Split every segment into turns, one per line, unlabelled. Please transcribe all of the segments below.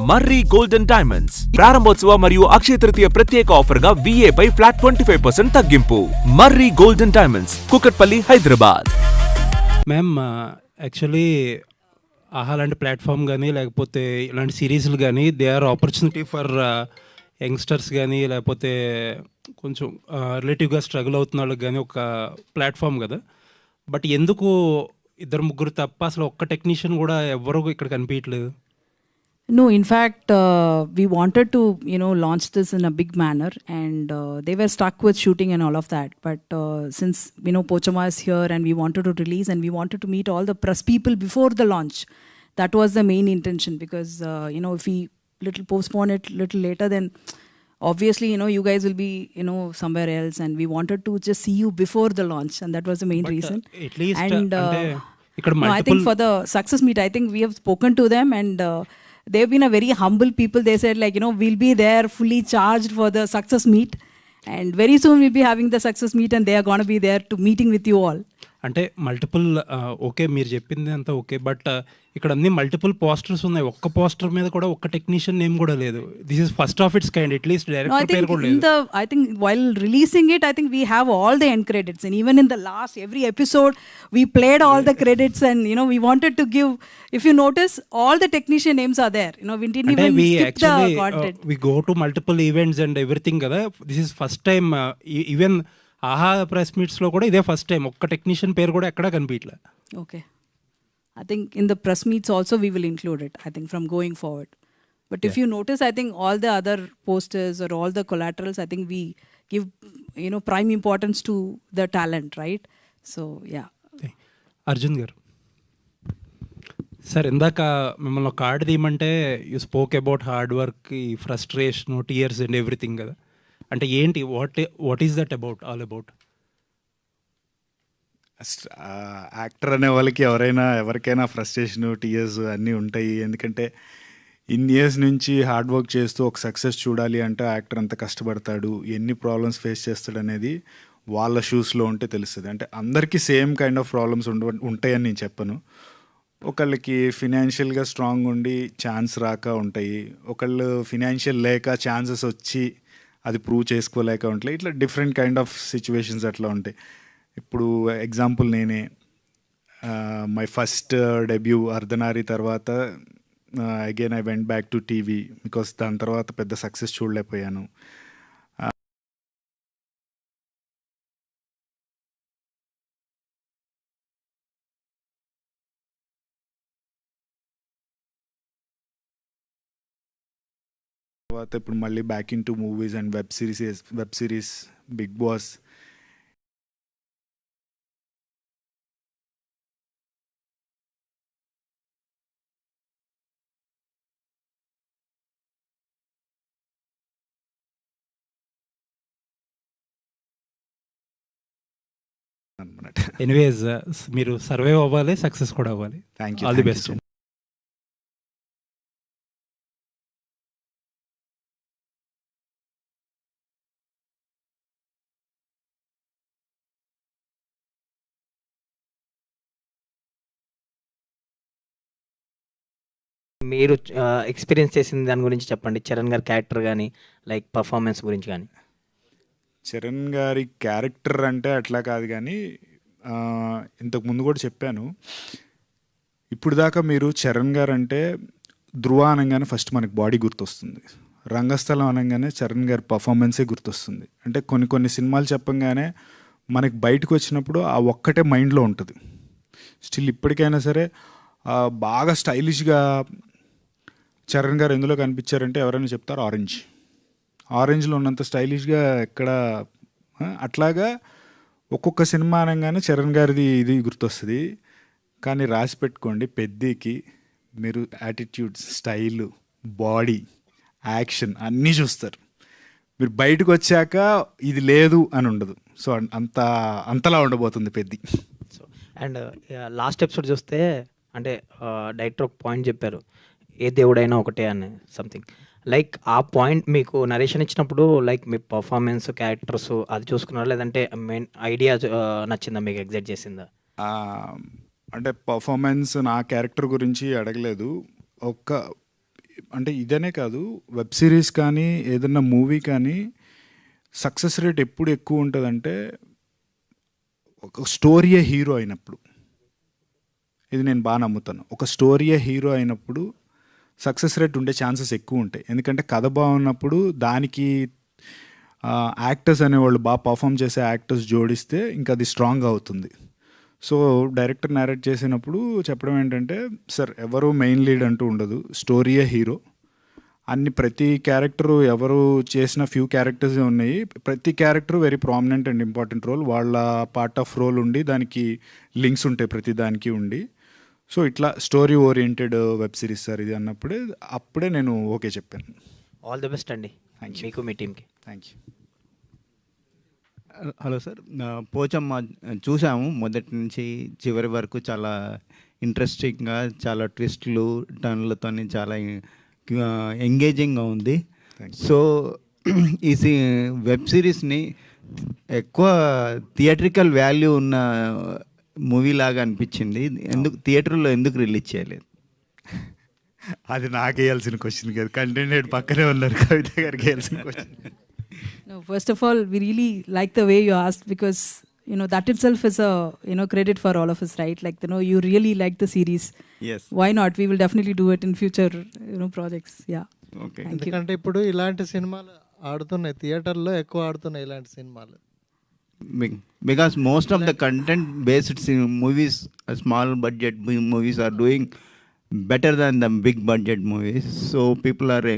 మర్రి golden diamonds ప్రారంభోత్సవ మరియు అక్షయ తృతీయ ప్రత్యేక ఆఫర్ గా VA పై ఫ్లాట్ 25% తగ్గింపు. Marri golden diamonds, Kukatpally, Hyderabad.
Ma'am, actually Aha లాంటి ప్లాట్ఫామ్ కానీ లేకపోతే ఇలాంటి సిరీస్లు కానీ they are opportunity for youngsters కానీ లేకపోతే కొంచెం రిలేటివ్గా స్ట్రగుల్ అవుతున్న వాళ్ళకి కానీ ఒక ప్లాట్ఫామ్ కదా. బట్ ఎందుకు ఇద్దరు ముగ్గురు తప్ప అసలు ఒక్క టెక్నీషియన్ కూడా ఎవరు ఇక్కడ కనిపించట్లేదు?
No, in fact, we wanted to, launch this in a big manner, and they were stuck with shooting and all of that. But since, Pochama is here and we wanted to release and we wanted to meet all the press people before the launch, that was the main intention. Because, if we little postpone it little later, then obviously, you guys will be, somewhere else, and we wanted to just see you before the launch, and that was the main reason.
At least,
and
no,
I think for the success meet, I think we have spoken to them, and they've been a very humble people. They said, we'll be there fully charged for the success meet, and very soon we'll be having the success meet, and they are going to be there to meeting with you all.
అంటే multiple okay, మీరు చెప్పింది అంతా okay, but ఇక్కడ అన్ని multiple posters ఉన్నాయి. ఒక్క poster మీద కూడా ఒక్క టెక్నీషియన్ నేమ్ కూడా లేదు. This is first of it's kind. At least director పేరు కూడా లేదు.
I think while releasing it, I think we have all the end credits, and even in the last every episode we played all the credits, and we wanted to give, if you notice, all the technician names are there. We didn't even skip the content.
We go to multiple events and everything కదా. This is first time. Even ఆహా press మీట్స్లో కూడా ఇదే first time. ఒక్క technician పేరు కూడా ఎక్కడా కనిపించలే.
Okay. I think in the press meets also we will include it, I think, from going forward. But if you notice, I think all the other posters or all the collaterals, I think we give, prime importance to the talent, right? So, yeah.
Arjun గారు, sir ఇందాక మిమ్మల్ని ఒక card తీయమంటే you spoke about hard work, ఈ frustration, tears and everything కదా. అంటే ఏంటి, what is that about, all about?
Actor అనే వాళ్ళకి ఎవరికైనా ఫ్రస్ట్రేషన్, టీయర్స్ అన్నీ ఉంటాయి. ఎందుకంటే ఇన్ని ఇయర్స్ నుంచి హార్డ్ వర్క్ చేస్తూ ఒక సక్సెస్ చూడాలి అంటే యాక్టర్ అంత కష్టపడతాడు, ఎన్ని ప్రాబ్లమ్స్ ఫేస్ చేస్తాడు అనేది వాళ్ళ షూస్లో ఉంటే తెలుస్తుంది. అంటే అందరికీ సేమ్ కైండ్ ఆఫ్ ప్రాబ్లమ్స్ ఉంటాయని నేను చెప్పను. ఒకళ్ళకి ఫినాన్షియల్గా స్ట్రాంగ్ ఉండి ఛాన్స్ రాక ఉంటాయి, ఒకళ్ళు ఫినాన్షియల్ లేక ఛాన్సెస్ వచ్చి అది ప్రూవ్ చేసుకోలేక ఉంటాయి. ఇట్లా డిఫరెంట్ కైండ్ ఆఫ్ సిచ్యువేషన్స్ అట్లా ఉంటాయి. ఇప్పుడు ఎగ్జాంపుల్ నేనే, మై ఫస్ట్ డెబ్యూ అర్ధనారి తర్వాత again I went back to TV because దాని తర్వాత పెద్ద సక్సెస్ చూడలేకపోయాను. తర్వాత ఇప్పుడు మళ్ళీ back into movies and web series Bigg Boss.
Anyways, మీరు సర్వైవ్ అవ్వాలి, సక్సెస్ కూడా అవ్వాలి.
Thank you.
All the best.
మీరు ఎక్స్పీరియన్స్ చేసిన దాని గురించి చెప్పండి. చరణ్ గారి క్యారెక్టర్ కానీ లైక్ పర్ఫార్మెన్స్ గురించి కానీ.
చరణ్ గారి క్యారెక్టర్ అంటే అట్లా కాదు, కానీ ఇంతకు ముందు కూడా చెప్పాను. ఇప్పుడు దాకా మీరు చరణ్ గారు అంటే ధృవ అనగానే ఫస్ట్ మనకి బాడీ గుర్తొస్తుంది, రంగస్థలం అనగానే చరణ్ గారి పర్ఫార్మెన్సే గుర్తొస్తుంది. అంటే కొన్ని సినిమాలు చెప్పంగానే మనకి బయటకు వచ్చినప్పుడు ఆ ఒక్కటే మైండ్లో ఉంటుంది. స్టిల్ ఇప్పటికైనా సరే బాగా స్టైలిష్గా చరణ్ గారు ఎందులో కనిపించారంటే ఎవరైనా చెప్తారు ఆరెంజ్లో ఉన్నంత స్టైలిష్గా ఎక్కడ. అట్లాగా ఒక్కొక్క సినిమా అనగానే చరణ్ గారిది ఇది గుర్తొస్తుంది. కానీ రాసి పెట్టుకోండి, పెద్దకి మీరు యాటిట్యూడ్, స్టైలు, బాడీ, యాక్షన్ అన్నీ చూస్తారు. మీరు బయటకు వచ్చాక ఇది లేదు అని ఉండదు. సో అంతలా ఉండబోతుంది Peddi.
So and last episode చూస్తే అంటే డైరెక్టర్ ఒక పాయింట్ చెప్పారు, ఏ దేవుడైనా ఒకటే అని సంథింగ్. లైక్ ఆ పాయింట్ మీకు నరేషన్ ఇచ్చినప్పుడు లైక్ మీ పర్ఫార్మెన్స్, క్యారెక్టర్స్ అది చూసుకున్నారా, లేదంటే మెయిన్ ఐడియా నచ్చిందా, మీకు ఎగ్జైట్ చేసిందా?
అంటే పర్ఫార్మెన్స్ నా క్యారెక్టర్ గురించి అడగలేదు. అంటే ఇదనే కాదు, వెబ్ సిరీస్ కానీ ఏదన్నా మూవీ కానీ సక్సెస్ రేట్ ఎప్పుడు ఎక్కువ ఉంటుందంటే ఒక స్టోరీయే హీరో అయినప్పుడు. ఇది నేను బాగా నమ్ముతాను. ఒక స్టోరీయే హీరో అయినప్పుడు సక్సెస్ రేట్ ఉండే ఛాన్సెస్ ఎక్కువ ఉంటాయి. ఎందుకంటే కథ బాగున్నప్పుడు దానికి యాక్టర్స్ అనేవాళ్ళు బాగా పర్ఫామ్ చేసే యాక్టర్స్ జోడిస్తే ఇంకా అది స్ట్రాంగ్ అవుతుంది. సో డైరెక్టర్ నేరేట్ చేసినప్పుడు చెప్పడం ఏంటంటే, సార్ ఎవరు మెయిన్ లీడ్ అంటూ ఉండదు, స్టోరీయే హీరో. ప్రతి క్యారెక్టరు ఎవరు చేసిన ఫ్యూ క్యారెక్టర్స్ ఉన్నాయి, ప్రతి character very prominent and important role, వాళ్ళ పార్ట్ ఆఫ్ రోల్ ఉండి దానికి లింక్స్ ఉంటాయి ప్రతి దానికి ఉండి. సో ఇట్లా story oriented web series sir ఇది అప్పుడే నేను ఓకే చెప్పాను.
ఆల్ ది బెస్ట్ అండి మీకు మీ టీమ్కి.
Thank you.
Hello sir, Pochamma చూసాము మొదటి నుంచి చివరి వరకు. చాలా ఇంట్రెస్టింగ్గా, చాలా ట్విస్ట్లు టర్న్లతో చాలా ఎంగేజింగ్గా ఉంది. సో ఈ వెబ్ సిరీస్ని ఎక్కువ థియేట్రికల్ వాల్యూ ఉన్న మూవీ లాగా అనిపించింది. థియేటర్లో ఎందుకు రిలీజ్ చేయలేదు?
అది నాకు వేయాల్సిన క్వశ్చన్ కాదు, కంటెంట్ పక్కనే ఉన్నారు కవిత గారికి వేయాల్సిన question.
No, first of all, we really like the way you asked, because that itself is a credit for all of us, right? Like you really like the series.
Yes.
Why not? We will definitely do it in future projects. Yeah.
Okay.
Thank you.
ఎందుకంటే ఇప్పుడు ఇలాంటి సినిమాలు ఆడుతున్నాయి, థియేటర్లో ఎక్కువ ఆడుతున్నాయి ఇలాంటి సినిమాలు.
Because most of the content based movies, small budget movies are doing better than the big budget movies. So people are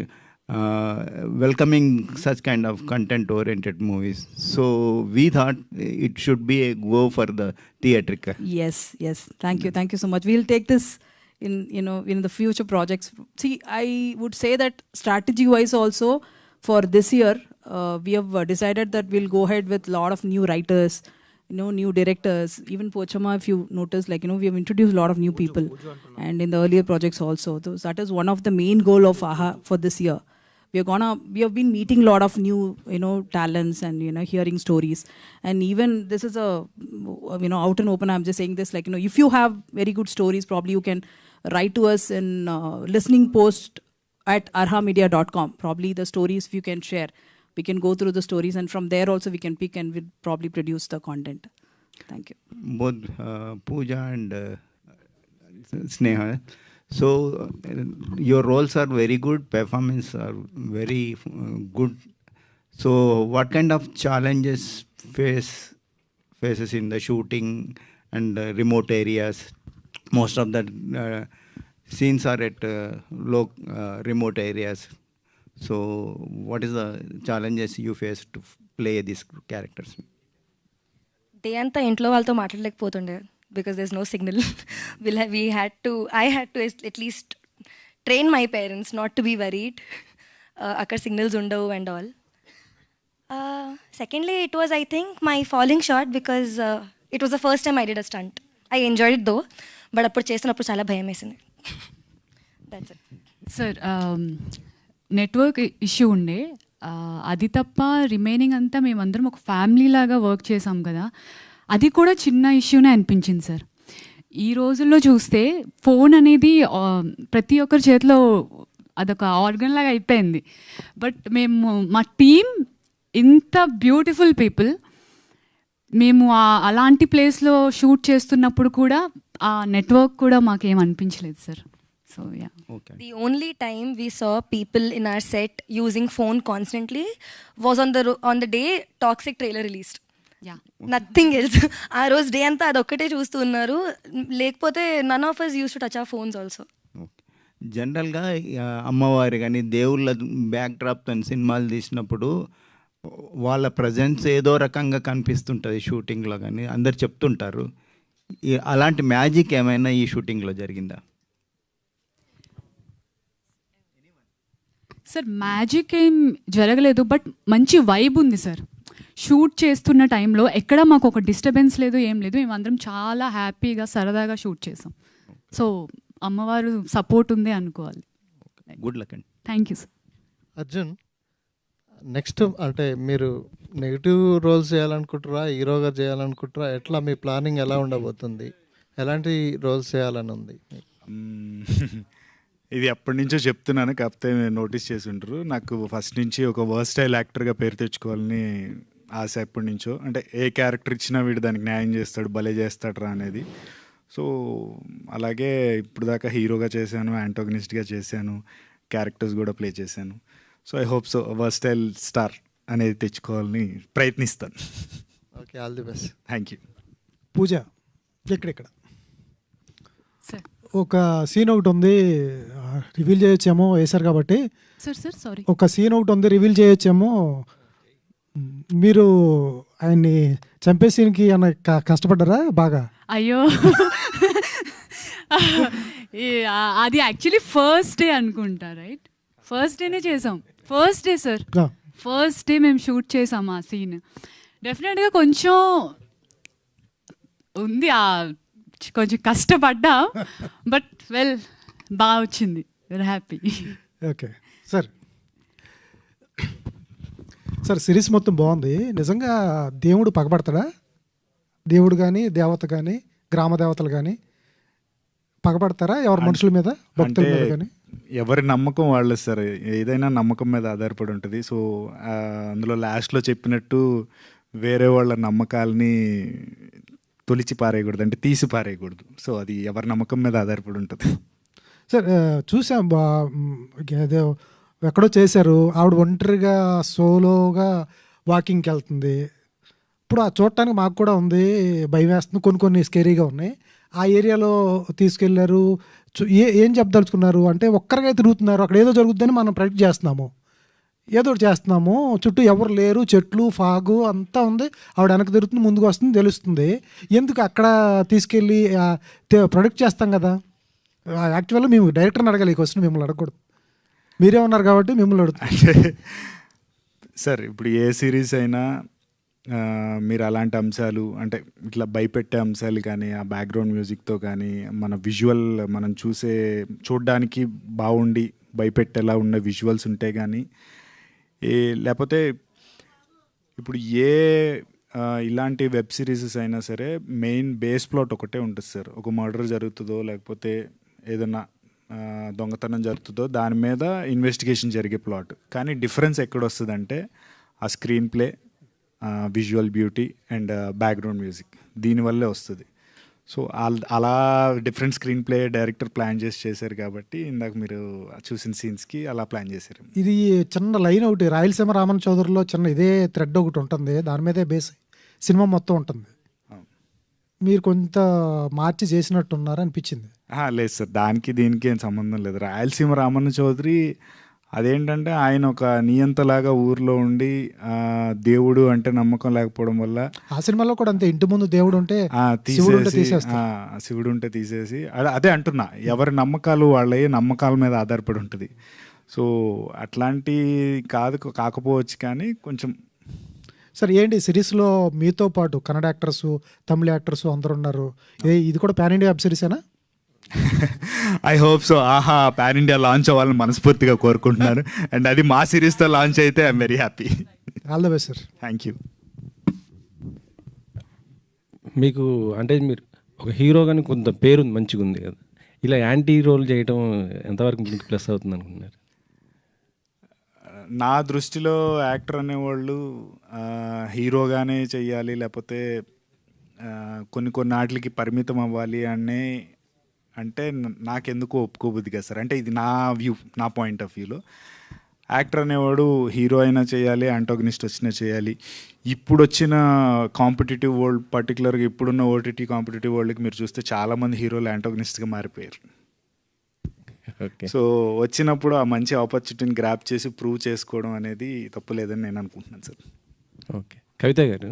welcoming such kind of content oriented movies. So we thought it should be a go for the theatrical.
Yes. Thank you so much. We'll take this in the future projects. See, I would say that strategy wise also for this year, we have decided that we'll go ahead with a lot of new writers, new directors. Even Pochama, if you notice, we have introduced a lot of new people, and in the earlier projects also. So that is one of the main goal of AHA for this year. We have been meeting a lot of new talents and hearing stories. And even this is a out and open, I'm just saying this, if you have very good stories, probably you can write to us in listening post at arhamedia.com. Probably the stories you can share, we can go through the stories, and from there also we can pick and we'll probably produce the content. Thank you.
Both Pooja and Sneha. So your roles are very good, performance are very good. So what kind of challenges faces in the shooting and remote areas? Most of the scenes are at low remote areas. So what is the challenges you face to play these characters?
Day అంతా ఇంట్లో వాళ్ళతో మాట్లాడలేకపోతుండే, because there's no signal. I had to at least train my parents not to be worried. Akkar signals undavu and all. Secondly, it was, I think, my falling shot, because it was the first time I did a stunt. I enjoyed it though, but appudu chestunnappudu chaala bhayam vesindi. That's it.
Sir, network issue ఉండే, అది తప్ప remaining అంతా మేమందరం ఒక family లాగా work చేసాం కదా, అది కూడా చిన్న ఇష్యూనే అనిపించింది సార్. ఈ రోజుల్లో చూస్తే ఫోన్ అనేది ప్రతి ఒక్కరి చేతిలో అదొక ఆర్గన్ లాగా అయిపోయింది. బట్ మేము మా టీమ్ ఇంత బ్యూటిఫుల్ పీపుల్, మేము అలాంటి ప్లేస్లో షూట్ చేస్తున్నప్పుడు కూడా ఆ నెట్వర్క్ కూడా మాకేం అనిపించలేదు sir. So yeah.
Okay.
The only time we saw people in our set using phone constantly was on the day Toxic trailer released.
Yeah.
Nothing else. ఆ రోజు డే అంతా అదొక్కటే చూస్తూ ఉన్నారు, లేకపోతే none of us used to touch our phones also.
జనరల్గా అమ్మవారి కానీ దేవుళ్ళ బ్యాక్ డ్రాప్తో సినిమాలు తీసినప్పుడు వాళ్ళ ప్రజెన్స్ ఏదో రకంగా కనిపిస్తుంటుంది షూటింగ్లో కానీ, అందరు చెప్తుంటారు. అలాంటి మ్యాజిక్ ఏమైనా ఈ షూటింగ్లో జరిగిందా?
సార్, మ్యాజిక్ ఏం జరగలేదు, బట్ మంచి వైబ్ ఉంది సార్. షూట్ చేస్తున్న టైంలో ఎక్కడ మాకు ఒక డిస్టర్బెన్స్ లేదు, ఏం లేదు. మేమందరం చాలా హ్యాపీగా సరదాగా షూట్ చేసాం. సో అమ్మవారు సపోర్ట్ ఉంది అనుకోవాలి.
గుడ్ లక్ అండి.
Thank you sir.
Arjun, next అంటే మీరు నెగిటివ్ రోల్స్ చేయాలనుకుంటారా, హీరోగా చేయాలనుకుంటారా, ఎట్లా మీ ప్లానింగ్ ఎలా ఉండబోతుంది, ఎలాంటి రోల్స్ చేయాలని ఉంది?
ఇది ఎప్పటి నుంచో చెప్తున్నాను, కాకపోతే నోటీస్ చేసి ఉంటారు. నాకు ఫస్ట్ నుంచి ఒక వర్స్టైల్ యాక్టర్గా పేరు తెచ్చుకోవాలని ఆశ ఎప్పటి నుంచో. అంటే ఏ క్యారెక్టర్ ఇచ్చినా వీడు దానికి న్యాయం చేస్తాడు, భలే చేస్తాడు అనేది. సో అలాగే ఇప్పుడు దాకా హీరోగా చేశాను, యాంటోగనిస్ట్గా చేశాను, క్యారెక్టర్స్ కూడా ప్లే చేశాను. So I hope so versatile star అనేది తెచ్చుకోవాలని ప్రయత్నిస్తాను.
Okay, all the best.
Thank you.
Pooja ఇక్కడ
సార్
ఒక సీన్ ఒకటి ఉంది, రివీల్ చేయొచ్చేమో వేశారు కాబట్టి.
Sir sorry.
ఒక సీన్ ఒకటి ఉంది, రివీల్ చేయొచ్చేమో. మీరు ఆయన్ని చంపే సీన్కి ఏమన్నా కష్టపడ్డారా బాగా?
అయ్యో అది యాక్చువల్లీ ఫస్ట్ డే అనుకుంటా, రైట్? ఫస్ట్ డేనే చేసాం. First day sir, first day మేము షూట్ చేసాం ఆ సీన్. డెఫినెట్గా కొంచెం ఉంది, కొంచెం కష్టపడ్డా, బట్ వెల్ బాగా వచ్చింది. Very happy.
Okay sir. Series మొత్తం బాగుంది. నిజంగా దేవుడు పగబడతాడా? దేవుడు కానీ దేవత కానీ గ్రామ దేవతలు కానీ పగబడతారా ఎవరి మనుషుల మీద, భక్తుల మీద కానీ?
ఎవరి నమ్మకం వాళ్ళే సార్, ఏదైనా నమ్మకం మీద ఆధారపడి ఉంటుంది. సో అందులో లాస్ట్లో చెప్పినట్టు వేరే వాళ్ళ నమ్మకాలని తొలిచి పారేయకూడదు, అంటే తీసి పారేయకూడదు. సో అది ఎవరి నమ్మకం మీద ఆధారపడి ఉంటుంది.
సార్ చూసాం, అదే ఎక్కడో చేశారు, ఆవిడ ఒంటరిగా సోలోగా వాకింగ్కి వెళ్తుంది. ఇప్పుడు ఆ చూడటానికి మాకు కూడా ఉంది, భయం వేస్తుంది, కొన్ని స్కేరీగా ఉన్నాయి. ఆ ఏరియాలో తీసుకెళ్లారు, ఏం చెప్పదలుచుకున్నారు? అంటే ఒక్కరిగా తిరుగుతున్నారు, అక్కడ ఏదో జరుగుతుందని మనం ప్రెడిక్ట్ చేస్తున్నాము, ఏదో ఒకటి చేస్తున్నాము, చుట్టూ ఎవరు లేరు, చెట్లు ఫాగు అంతా ఉంది, ఆవిడ వెనక్కి తిరుగుతుంది, ముందుకు వస్తుంది, తెలుస్తుంది. ఎందుకు అక్కడ తీసుకెళ్ళి ప్రొడక్ట్ చేస్తాం కదా? యాక్చువల్గా మేము డైరెక్టర్ని అడగాలి ఈ క్వశ్చన్, మిమ్మల్ని అడగకూడదు. మీరే ఉన్నారు కాబట్టి మిమ్మల్ని అడుగుతాం.
సార్ ఇప్పుడు ఏ సిరీస్ అయినా మీరు అలాంటి అంశాలు, అంటే ఇట్లా భయపెట్టే అంశాలు కానీ, ఆ బ్యాక్గ్రౌండ్ మ్యూజిక్తో కానీ, మన విజువల్ మనం చూడడానికి బాగుండి భయపెట్టేలా ఉన్న విజువల్స్ ఉంటే కానీ, లేకపోతే ఇప్పుడు ఇలాంటి వెబ్ సిరీసెస్ అయినా సరే మెయిన్ బేస్ ప్లాట్ ఒకటే ఉంటుంది సార్. ఒక మర్డర్ జరుగుతుందో లేకపోతే ఏదన్నా దొంగతనం జరుగుతుందో దాని మీద ఇన్వెస్టిగేషన్ జరిగే ప్లాట్. కానీ డిఫరెన్స్ ఎక్కడొస్తుందంటే ఆ screen play, visual beauty and background music, దీనివల్లే వస్తుంది. సో అలా different screen play director plan చేశారు కాబట్టి ఇందాక మీరు చూసిన సీన్స్కి అలా ప్లాన్ చేశారు.
ఇది చిన్న లైన్ ఒకటి రాయలసీమ రామన్ చౌదరిలో చిన్న ఇదే థ్రెడ్ ఒకటి ఉంటుంది, దాని మీదే బేస్ సినిమా మొత్తం ఉంటుంది. మీరు కొంత మార్చి చేసినట్టున్నారు అనిపించింది.
లేదు సార్, దీనికి ఏం సంబంధం లేదు. రాయలసీమ రామన్ చౌదరి అదేంటంటే ఆయన ఒక నియంతలాగా ఊర్లో ఉండి దేవుడు అంటే నమ్మకం లేకపోవడం వల్ల,
ఆ సినిమాలో కూడా అంతే, ఇంటి ముందు దేవుడు ఉంటే
శివుడు ఉంటే తీసేసి, అదే అంటున్నా, ఎవరి నమ్మకాలు వాళ్ళ నమ్మకాల మీద ఆధారపడి ఉంటుంది. సో అట్లాంటి కాకపోవచ్చు కానీ కొంచెం.
సార్ ఏంటి సిరీస్లో మీతో పాటు కన్నడ యాక్టర్స్, తమిళ యాక్టర్స్ అందరు ఉన్నారు, ఇది కూడా పాన్ ఇండియా వెబ్ సిరీసేనా?
I hope so. Aha, pan India launch అవ్వాలని మనస్ఫూర్తిగా కోరుకుంటున్నాను. అండ్ అది మా సిరీస్తో లాంచ్ అయితే I'm very happy.
All the best sir.
Thank you.
మీకు అంటే మీరు ఒక హీరో కానీ కొంత పేరు మంచిగా ఉంది కదా, ఇలా యాంటీ రోల్ చేయడం ఎంతవరకు మీకు ప్లస్ అవుతుంది అనుకుంటున్నారు?
నా దృష్టిలో యాక్టర్ అనేవాళ్ళు హీరోగానే చెయ్యాలి, లేకపోతే కొన్ని వాటికి పరిమితం అవ్వాలి అంటే నాకెందుకో ఒప్పుకోబుద్ది కదా సార్. అంటే ఇది నా పాయింట్ ఆఫ్ వ్యూలో యాక్టర్ అనేవాడు హీరో అయినా చేయాలి, యాంటోగనిస్ట్ వచ్చినా చేయాలి. ఇప్పుడు వచ్చిన కాంపిటేటివ్ వరల్డ్, పర్టికులర్గా ఇప్పుడున్న ఓటీటీ కాంపిటేటివ్ వరల్డ్కి మీరు చూస్తే చాలామంది హీరోలు యాంటోగనిస్ట్గా మారిపోయారు. సో వచ్చినప్పుడు ఆ మంచి ఆపర్చునిటీని గ్రాప్ చేసి ప్రూవ్ చేసుకోవడం అనేది తప్పులేదని నేను అనుకుంటున్నాను సార్.
ఓకే, కవిత గారు,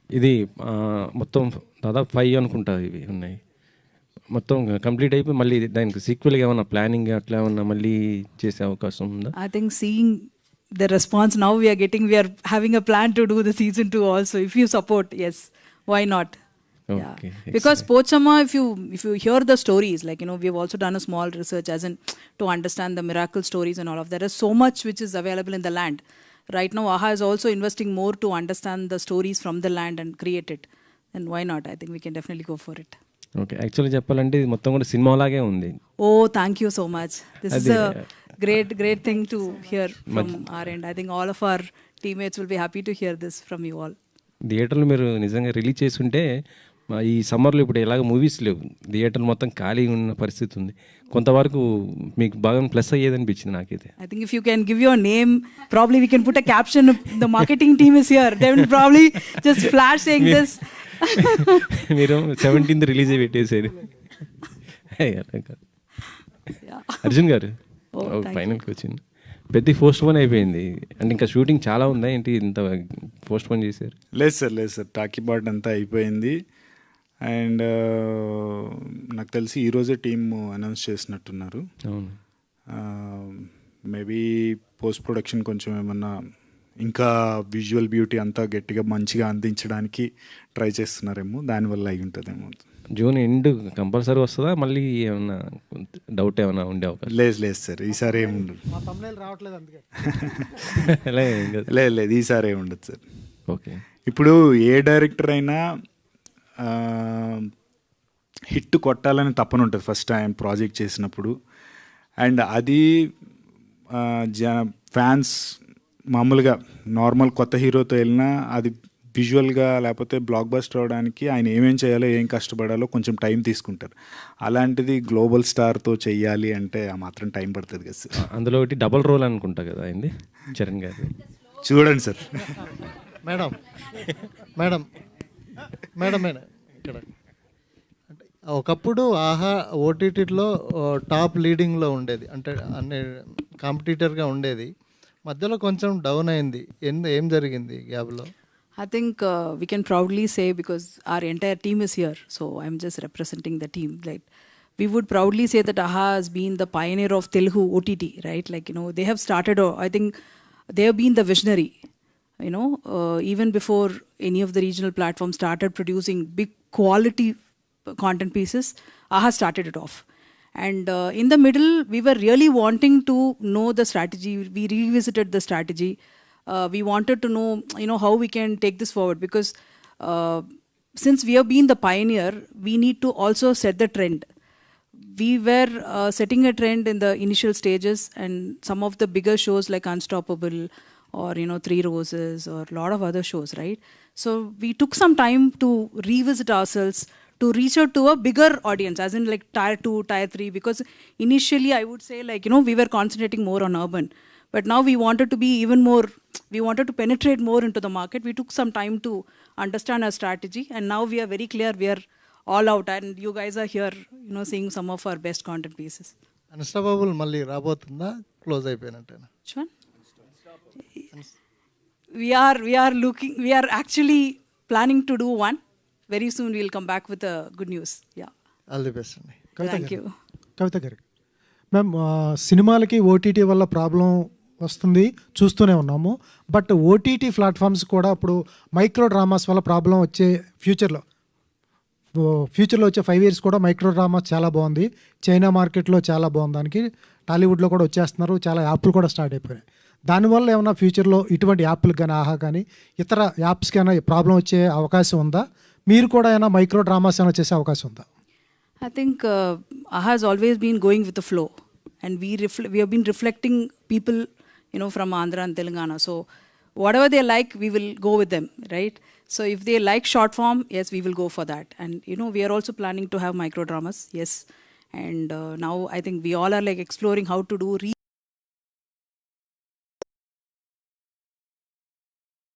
ఇది మొత్తం దాదాపు 5 అనుకుంటా ఇవి ఉన్నాయి, మొత్తం కంప్లీట్ అయిపోయి మళ్ళీ దానికి సీక్వెల్గా ఏమన్నా ప్లానింగ్ అట్లా ఏమన్నా మళ్ళీ చేసే అవకాశం ఉందా?
I think seeing the response now we are having a plan to do the season 2 also. If you support, yes, why not?
Okay,
yeah. Because Pochama, if you hear the stories, like, we've also done a small research as in to understand the miracle stories and all of that. There is so much which is available in the land. Right now, AHA is also investing more to understand the stories from the land and create it. And why not? I think we can definitely go for it.
Okay. యాక్చువల్‌గా చెప్పాలంటే ఇది మొత్తం కూడా సినిమాలాగే ఉంది.
Oh, thank you so much. This is
అది
a great thing to hear from our end. I think all of our teammates will be happy to hear this from you all.
థియేటర్‌లో మీరు నిజంగా రిలీజ్ చేసుంటే ఈ సమ్మర్‌లో ఇప్పుడు ఎలాగో movies లేవు. థియేటర్ మొత్తం ఖాళీగా ఉన్న పరిస్థితి ఉంది. కొంతవరకు మీకు బాగా ప్లస్ అయ్యేదనిపించింది నాకైతే.
I think if you can give your name, probably we can put a caption. The marketing team is here. They will probably just flash saying this.
మీరు 17th రిలీజ్ పెట్టేసారు. అర్జున్ గారు ఫైనల్కి వచ్చింది. ప్రతి పోస్ట్ పోన్ అయిపోయింది అంటే ఇంకా షూటింగ్ చాలా ఉందా ఏంటి ఇంత పోస్ట్ పోన్ చేశారు?
లేదు సార్ టాకీ బాట్ అంతా అయిపోయింది. అండ్ నాకు తెలిసి ఈరోజే టీమ్ అనౌన్స్ చేసినట్టున్నారు.
అవును.
మేబీ పోస్ట్ ప్రొడక్షన్ కొంచెం ఏమన్నా ఇంకా విజువల్ బ్యూటీ అంతా గట్టిగా మంచిగా అందించడానికి ట్రై చేస్తున్నారేమో, దానివల్ల అయి ఉంటుందేమో.
జూన్ ఎండ్ కంపల్సరీ వస్తుందా మళ్ళీ ఏమన్నా డౌట్ ఏమైనా ఉండే అవకాశం?
లేదు సార్, ఈసారి ఏమి ఉండదు.
రావట్లేదు అందుకే.
లేదు ఈసారి ఏమి ఉండదు సార్.
ఓకే.
ఇప్పుడు ఏ డైరెక్టర్ అయినా హిట్ కొట్టాలని తప్పని ఉంటుంది ఫస్ట్ టైం ప్రాజెక్ట్ చేసినప్పుడు. అండ్ అది ఫ్యాన్స్ మామూలుగా నార్మల్ కొత్త హీరోతో వెళ్ళినా అది విజువల్గా లేకపోతే బ్లాక్ బస్టర్ అవడానికి ఆయన ఏమేం చేయాలో ఏం కష్టపడాలో కొంచెం టైం తీసుకుంటారు. అలాంటిది గ్లోబల్ స్టార్తో చెయ్యాలి అంటే ఆ మాత్రం టైం పడుతుంది కదా సార్.
అందులో ఒకటి డబల్ రోల్ అనుకుంటా కదా అయింది చరణ్ గారు.
చూడండి సార్.
మేడం ఇక్కడ అంటే ఒకప్పుడు ఆహా ఓటీటీలో టాప్ లీడింగ్లో ఉండేది, అంటే అన్ని కాంపిటీటర్గా ఉండేది. మధ్యలో కొంచెం డౌన్ అయింది. ఏం జరిగింది గ్యాప్లో?
I think we can proudly say, because our entire team is here, so I'm just representing the team. Like, we would proudly say that AHA has been the pioneer of Telugu OTT, right? Like, you know, they have started, I think they have been the visionary, you know, even before any of the regional platforms started producing big quality content pieces, AHA started it off. And in the middle, we were really wanting to know the strategy. We revisited the strategy. We wanted to know, you know, how we can take this forward, because since we have been the pioneer, we need to also set the trend. We were setting a trend in the initial stages, and some of the bigger shows like Unstoppable or, you know, Three Roses or a lot of other shows, right? So we took some time to revisit ourselves, to reach out to a bigger audience, as in like tier 2, tier 3, because initially I would say, like, you know, we were concentrating more on urban. But now we wanted to be even more, we wanted to penetrate more into the market. We took some time to understand our strategy, and now we are very clear, we are all out, and you guys are here, you know, seeing some of our best content pieces.
Unstoppable మళ్ళీ రాబోతుందా, close అయిపోయినట్టేనా?
Which one? We are actually planning to do one. Very soon we'll come back with a good news. Yeah.
All the best అండి.
Thank you.
కవిత గారు, ma'am, సినిమాలకి OTT వల్ల problem వస్తుంది చూస్తూనే ఉన్నాము. But OTT platforms కూడా ఇప్పుడు micro dramas వల్ల ప్రాబ్లం వచ్చే ఫ్యూచర్లో వచ్చే 5 years కూడా మైక్రో డ్రామాస్ చాలా బాగుంది. చైనా మార్కెట్లో చాలా బాగుంది. దానికి టాలీవుడ్లో కూడా వచ్చేస్తున్నారు. చాలా యాప్లు కూడా స్టార్ట్ అయిపోయినాయి. దానివల్ల ఏమైనా ఫ్యూచర్లో ఇటువంటి యాప్లకు కానీ ఆహా కానీ ఇతర యాప్స్కి అయినా ప్రాబ్లం వచ్చే అవకాశం ఉందా? మీరు కూడా ఏమైనా మైక్రో డ్రామాస్ ఏమైనా చేసే అవకాశం ఉందా?
I think AHA has always been going with the flow, and we have been reflecting people, you know, from Andhra and Telangana. So whatever they like, we will go with them, right? So if they like short form, yes, we will go for that. And, you know, we are also planning to have micro dramas, yes. And now I think we all are like exploring how to do